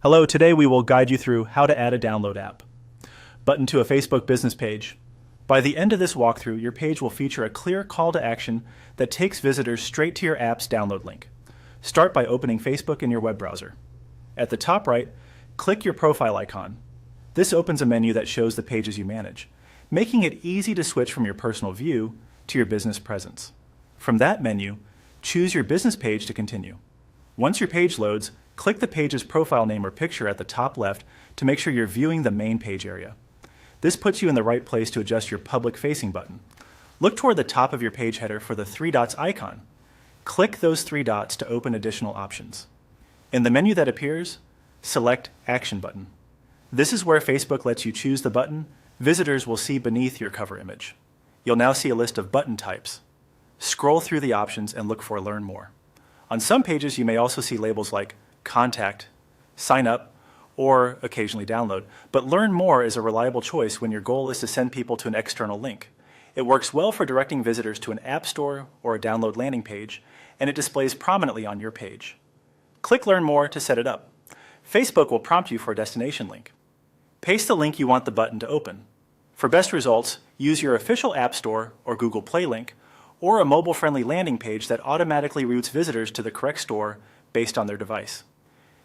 Hello, today we will guide you through how to add a download app. Button to a Facebook business page. By the end of this walkthrough, your page will feature a clear call to action that takes visitors straight to your app's download link. Start by opening Facebook in your web browser. At the top right, click your profile icon. This opens a menu that shows the pages you manage, making it easy to switch from your personal view to your business presence. From that menu, choose your business page to continue. Once your page loads, click the page's profile name or picture at the top left to make sure you're viewing the main page area. This puts you in the right place to adjust your public-facing button. Look toward the top of your page header for the three dots icon. Click those three dots to open additional options. In the menu that appears, select Action Button. This is where Facebook lets you choose the button visitors will see beneath your cover image. You'll now see a list of button types. Scroll through the options and look for Learn More. On some pages, you may also see labels like Contact, Sign Up, or occasionally Download, but Learn More is a reliable choice when your goal is to send people to an external link. It works well for directing visitors to an app store or a download landing page, and it displays prominently on your page. Click Learn More to set it up. Facebook will prompt you for a destination link. Paste the link you want the button to open. For best results, use your official App Store or Google Play link, or a mobile-friendly landing page that automatically routes visitors to the correct store based on their device.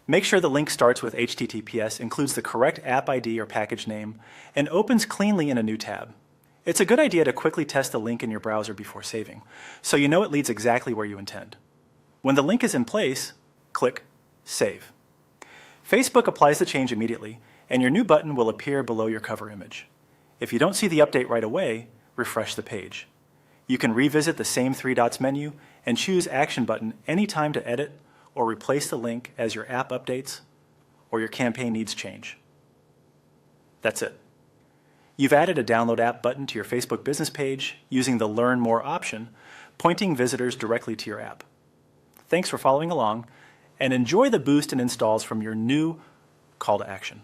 Make sure the link starts with HTTPS, includes the correct app ID or package name, and opens cleanly in a new tab. It's a good idea to quickly test the link in your browser before saving, so you know it leads exactly where you intend. When the link is in place, click Save. Facebook applies the change immediately, and your new button will appear below your cover image. If you don't see the update right away, refresh the page. You can revisit the same three dots menu and choose Action Button anytime to edit or replace the link as your app updates or your campaign needs change. That's it. You've added a Download App button to your Facebook business page using the Learn More option, pointing visitors directly to your app. Thanks for following along, and enjoy the boost and installs from your new call to action.